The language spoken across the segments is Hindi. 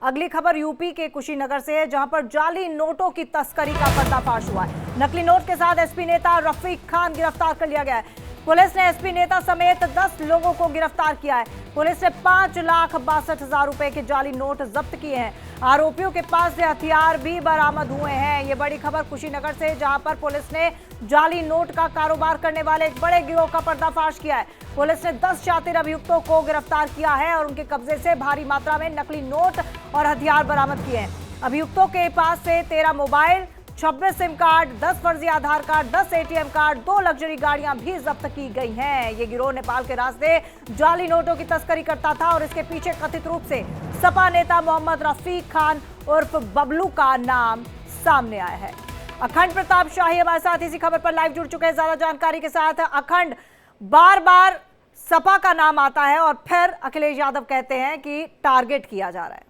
अगली खबर यूपी के कुशीनगर से है, जहां पर जाली नोटों की तस्करी का पर्दाफाश हुआ है। नकली नोट के साथ एसपी नेता रफीक खान गिरफ्तार कर लिया गया है। पुलिस ने एसपी नेता समेत 10 लोगों को गिरफ्तार किया है। पुलिस ने 5,62,000 रुपए के जाली नोट जब्त किए हैं। आरोपियों के पास से हथियार भी बरामद हुए हैं। ये बड़ी खबर कुशीनगर से, जहां पर पुलिस ने जाली नोट का कारोबार करने वाले एक बड़े गिरोह का पर्दाफाश किया है। पुलिस ने 10 शातिर अभियुक्तों को गिरफ्तार किया है और उनके कब्जे से भारी मात्रा में नकली नोट और हथियार बरामद किए हैं। अभियुक्तों के पास से 13 मोबाइल, 26 सिम कार्ड, 10 फर्जी आधार कार्ड, 10 एटीएम कार्ड, 2 लग्जरी गाड़ियां भी जब्त की गई हैं। ये गिरोह नेपाल के रास्ते जाली नोटों की तस्करी करता था और इसके पीछे कथित रूप से सपा नेता मोहम्मद रफीक खान उर्फ बबलू का नाम सामने आया है। अखंड प्रताप शाही हमारे साथ इसी खबर पर लाइव जुड़ चुके हैं ज्यादा जानकारी के साथ। अखंड, बार बार सपा का नाम आता है और फिर अखिलेश यादव कहते हैं कि टारगेट किया जा रहा है।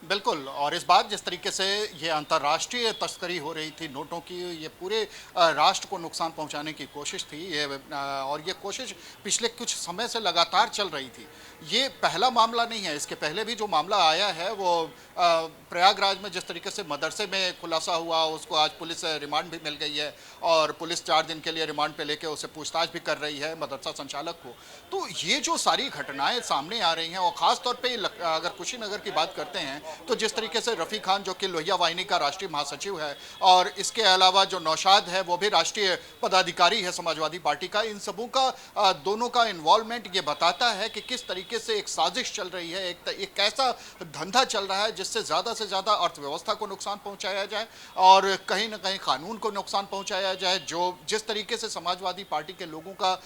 बिल्कुल, और इस बार जिस तरीके से ये अंतर्राष्ट्रीय तस्करी हो रही थी नोटों की, ये पूरे राष्ट्र को नुकसान पहुंचाने की कोशिश थी और ये कोशिश पिछले कुछ समय से लगातार चल रही थी। ये पहला मामला नहीं है। इसके पहले भी जो मामला आया है वो प्रयागराज में जिस तरीके से मदरसे में खुलासा हुआ, उसको आज पुलिस रिमांड भी मिल गई है और पुलिस 4 दिन के लिए रिमांड पे लेके उसे पूछताछ भी कर रही है, मदरसा संचालक को। तो ये जो सारी घटनाएं सामने आ रही हैं और ख़ास तौर पे अगर कुशीनगर की बात करते हैं तो जिस तरीके से रफ़ी खान जो कि लोहिया वाहिनी का राष्ट्रीय महासचिव है और इसके अलावा जो नौशाद है वो भी राष्ट्रीय पदाधिकारी है समाजवादी पार्टी का, इन सबों का दोनों का इन्वॉल्वमेंट ये बताता है कि किस तरीके से एक साजिश चल रही है, एक कैसा धंधा चल रहा है जिससे ज़्यादा से ज़्यादा अर्थव्यवस्था को नुकसान पहुंचाया जाए और कहीं ना कहीं कानून को नुकसान पहुंचाया जाए। जो जिस तरीके से समाजवादी पार्टी के लोगों का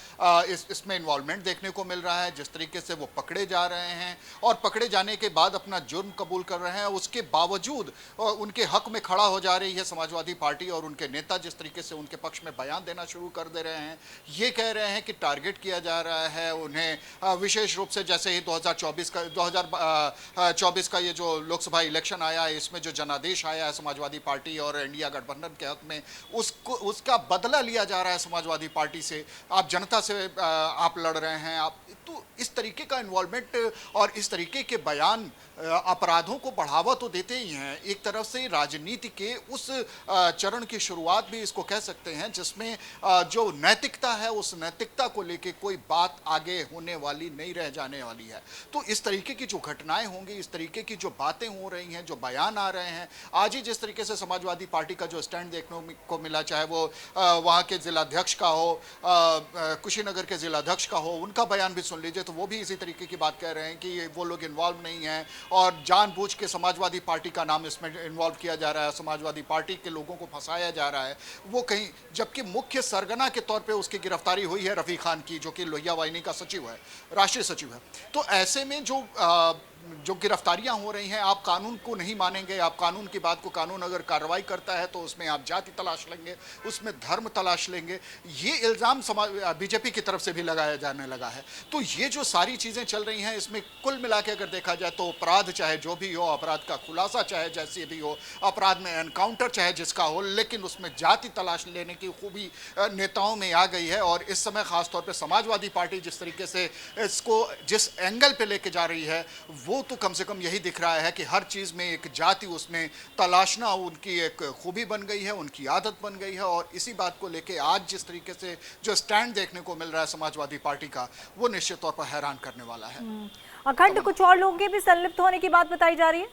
इसमें इन्वॉल्वमेंट देखने को मिल रहा है, जिस तरीके से वो पकड़े जा रहे हैं और पकड़े जाने के बाद अपना जुर्म कबूल कर रहे हैं, उसके बावजूद उनके हक में खड़ा हो जा रही है समाजवादी पार्टी और उनके नेता जिस तरीके से उनके पक्ष में बयान देना शुरू कर दे रहे हैं। ये कह रहे हैं कि टारगेट किया जा रहा है उन्हें, विशेष रूप से जैसे ही 2024 का ये जो लोकसभा इलेक्शन आया है, इसमें जो जनादेश आया है समाजवादी पार्टी और इंडिया गठबंधन के हक में, उसका बदला लिया जा रहा है समाजवादी पार्टी से। आप जनता से आप लड़ रहे हैं, आप तो इस तरीके का इन्वॉल्वमेंट और इस तरीके के बयान अपराधों को बढ़ावा तो देते ही हैं। एक तरफ से राजनीति के उस चरण की शुरुआत भी इसको कह सकते हैं जिसमें जो नैतिकता है उस नैतिकता को लेके कोई बात आगे होने वाली नहीं रह जाने वाली है। तो इस तरीके की जो घटनाएं होंगी, इस तरीके की जो बातें हो रही हैं, जो बयान आ रहे हैं, आज ही जिस तरीके से समाजवादी पार्टी का जो स्टैंड देखने को मिला, चाहे वो वहाँ के जिलाध्यक्ष का हो, कुशीनगर के जिलाध्यक्ष का हो, उनका बयान भी सुन लीजिए तो वो भी इसी तरीके की बात कह रहे हैं कि वो लोग इन्वॉल्व नहीं हैं और जानबूझ के समाजवादी पार्टी का नाम इसमें इन्वॉल्व किया जा रहा है, समाजवादी पार्टी के लोगों को फंसाया जा रहा है। वो कहीं, जबकि मुख्य सरगना के तौर पे उसकी गिरफ्तारी हुई है रफ़ी खान की, जो कि लोहिया वाहिनी का सचिव है, राष्ट्रीय सचिव है। तो ऐसे में जो गिरफ्तारियां हो रही हैं, आप कानून को नहीं मानेंगे, आप कानून की बात को, कानून अगर कार्रवाई करता है तो उसमें आप जाति तलाश लेंगे, उसमें धर्म तलाश लेंगे, ये इल्ज़ाम बीजेपी की तरफ से भी लगाया जाने लगा है। तो ये जो सारी चीज़ें चल रही हैं, इसमें कुल मिला के अगर देखा जाए तो अपराध चाहे जो भी हो, अपराध का खुलासा चाहे जैसे भी हो, अपराध में एनकाउंटर चाहे जिसका हो, लेकिन उसमें जाति तलाश लेने की खूबी नेताओं में आ गई है। और इस समय खासतौर पर समाजवादी पार्टी जिस तरीके से इसको जिस एंगल पे लेके जा रही है, वो तो कम से कम यही दिख रहा है कि हर चीज़ में एक जाति उसमें तलाशना उनकी एक खूबी बन गई है, उनकी आदत बन गई है। और इसी बात को लेके आज जिस तरीके से जो स्टैंड देखने को मिल रहा है समाजवादी पार्टी का, वो निश्चित तौर पर हैरान करने वाला है। अखंड, कुछ और लोगों के भी संलिप्त होने की बात बताई जा रही है?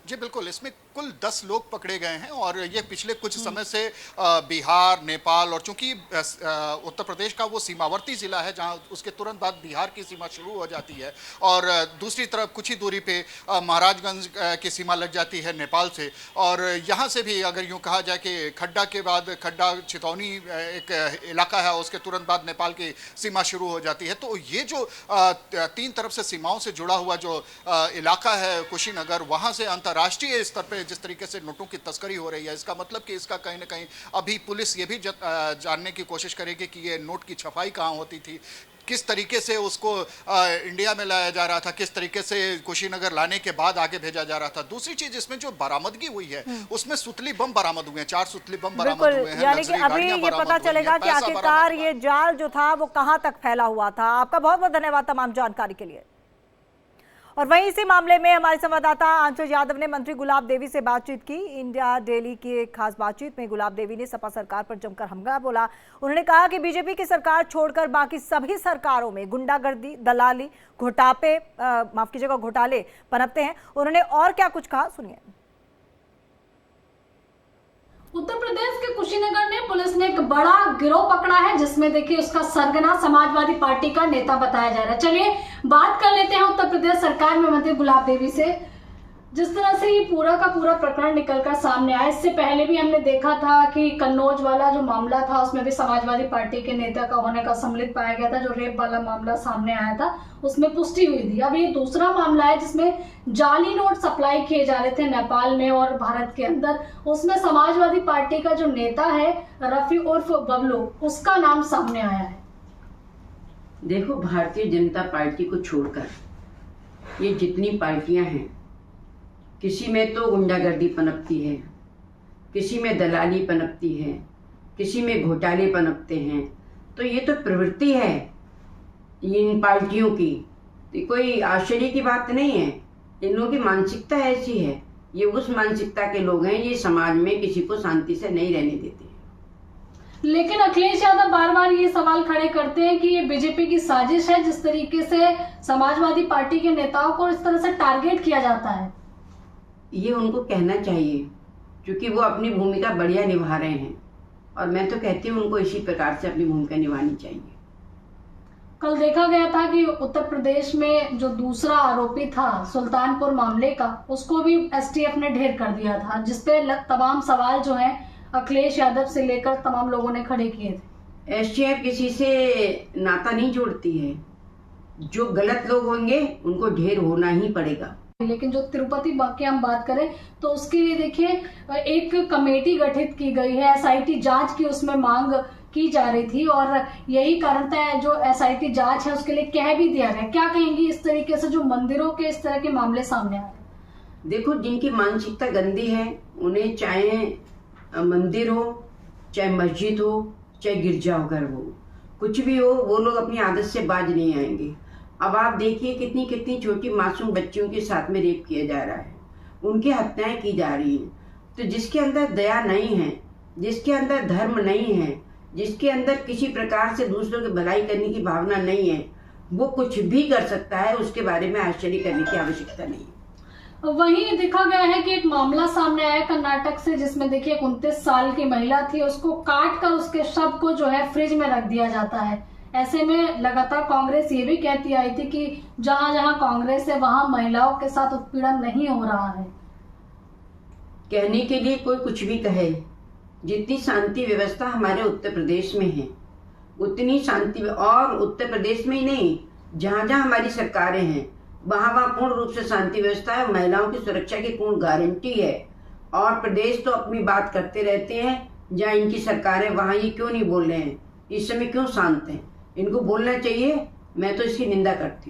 जी बिल्कुल, इसमें कुल 10 लोग पकड़े गए हैं और ये पिछले कुछ समय से बिहार, नेपाल और चूंकि उत्तर प्रदेश का वो सीमावर्ती ज़िला है जहां उसके तुरंत बाद बिहार की सीमा शुरू हो जाती है और दूसरी तरफ कुछ ही दूरी पे महाराजगंज की सीमा लग जाती है नेपाल से। और यहाँ से भी अगर यूँ कहा जाए कि खड्डा के बाद, खड्डा चितौनी एक इलाका है, उसके तुरंत बाद नेपाल की सीमा शुरू हो जाती है। तो ये जो 3 तरफ से सीमाओं से जुड़ा हुआ जो इलाका है कुशीनगर, वहाँ से अंतर्राष्ट्रीय स्तर पे जिस तरीके से नोटों की तस्करी हो रही है, इसका मतलब कि इसका कहीं ना कहीं अभी पुलिस ये भी जानने की कोशिश करेगी कि ये नोट की छपाई कहाँ होती थी, किस तरीके से उसको इंडिया में लाया जा रहा था, किस तरीके से कुशीनगर लाने के बाद आगे भेजा जा रहा था। दूसरी चीज इसमें जो बरामदगी हुई है उसमें सुतली बम बरामद हुए हैं, 4 सुतली बम बरामद हुए हैं। यानी कि अभी ये पता चलेगा कि आखिरकार ये जाल जो था वो कहां तक फैला हुआ था। आपका बहुत बहुत धन्यवाद तमाम जानकारी के लिए। और वहीं इसी मामले में हमारे संवाददाता आंचल यादव ने मंत्री गुलाब देवी से बातचीत की। इंडिया डेली की एक खास बातचीत में गुलाब देवी ने सपा सरकार पर जमकर हमला बोला। उन्होंने कहा कि बीजेपी की सरकार छोड़कर बाकी सभी सरकारों में गुंडागर्दी, दलाली, घोटाले पनपते हैं। उन्होंने और क्या कुछ कहा, सुनिए। उत्तर प्रदेश के कुशीनगर में पुलिस ने एक बड़ा गिरोह पकड़ा है, जिसमें देखिए उसका सरगना समाजवादी पार्टी का नेता बताया जा रहा है। चलिए बात कर लेते हैं उत्तर प्रदेश सरकार में मंत्री गुलाब देवी से। जिस तरह से ये पूरा का पूरा प्रकरण निकलकर सामने आया, इससे पहले भी हमने देखा था कि कन्नौज वाला जो मामला था उसमें भी समाजवादी पार्टी के नेता का होने का सम्मिलित पाया गया था। जो रेप वाला मामला सामने आया था उसमें पुष्टि हुई थी। अब ये दूसरा मामला है जिसमें जाली नोट सप्लाई किए जा रहे थे नेपाल में और भारत के अंदर। उसमें समाजवादी पार्टी का जो नेता है रफी उर्फ बबलू, उसका नाम सामने आया है। देखो, भारतीय जनता पार्टी को छोड़कर ये जितनी पार्टियां हैं, किसी में तो गुंडागर्दी पनपती है, किसी में दलाली पनपती है, किसी में घोटाले पनपते हैं। तो ये तो प्रवृत्ति है इन पार्टियों की, तो कोई आश्चर्य की बात नहीं है। इन लोगों की मानसिकता ऐसी है, ये उस मानसिकता के लोग हैं, ये समाज में किसी को शांति से नहीं रहने देते। लेकिन अखिलेश यादव बार बार ये सवाल खड़े करते हैं कि ये बीजेपी की साजिश है, जिस तरीके से समाजवादी पार्टी के नेताओं को इस तरह से टारगेट किया जाता है। ये उनको कहना चाहिए, क्योंकि वो अपनी भूमिका बढ़िया निभा रहे हैं, और मैं तो कहती हूँ उनको इसी प्रकार से अपनी भूमिका निभानी चाहिए। कल देखा गया था कि उत्तर प्रदेश में जो दूसरा आरोपी था सुल्तानपुर मामले का, उसको भी एसटीएफ ने ढेर कर दिया था, जिसपे तमाम सवाल जो हैं अखिलेश यादव से लेकर तमाम लोगों ने खड़े किए थे। एसटीएफ किसी से नाता नहीं जोड़ती है, जो गलत लोग होंगे उनको ढेर होना ही पड़ेगा। लेकिन जो तिरुपति की हम बात करें तो उसके लिए देखिए एक कमेटी गठित की गई है, एसआईटी जांच की उसमें मांग की जा रही थी, और यही कारण था जो एसआईटी जांच है उसके लिए कह भी दिया गया। क्या कहेंगी इस तरीके से जो मंदिरों के इस तरह के मामले सामने आ रहे हैं? देखो, जिनकी मानसिकता गंदी है उन्हें चाहे मंदिर हो, चाहे मस्जिद हो, चाहे गिरजाघर हो, कुछ भी हो, वो लोग अपनी आदत से बाज नहीं आएंगे। अब आप देखिए कितनी कितनी छोटी मासूम बच्चियों के साथ में रेप किया जा रहा है, उनकी हत्याएं की जा रही हैं। तो जिसके अंदर दया नहीं है, जिसके अंदर धर्म नहीं है, जिसके अंदर किसी प्रकार से दूसरों की भलाई करने की भावना नहीं है, वो कुछ भी कर सकता है। उसके बारे में आश्चर्य करने की आवश्यकता नहीं। वहीं देखा गया है कि एक मामला सामने आया कर्नाटक से, जिसमें देखिए 29 साल की महिला थी, उसको काट कर उसके शव को जो है फ्रिज में रख दिया जाता है। ऐसे में लगातार कांग्रेस ये भी कहती आई थी कि जहां जहां कांग्रेस है वहां महिलाओं के साथ उत्पीड़न नहीं हो रहा है। कहने के लिए कोई कुछ भी कहे, जितनी शांति व्यवस्था हमारे उत्तर प्रदेश में है उतनी शांति, और उत्तर प्रदेश में ही नहीं, जहां जहां हमारी सरकारें हैं वहां पूर्ण रूप से शांति व्यवस्था है, महिलाओं की सुरक्षा की पूर्ण गारंटी है। और प्रदेश तो अपनी बात करते रहते हैं, जहां इनकी सरकारें वहां ये क्यों नहीं बोल रहे हैं, इस समय क्यों शांत हैं? इनको बोलना चाहिए। मैं तो इसकी निंदा करती हूँ।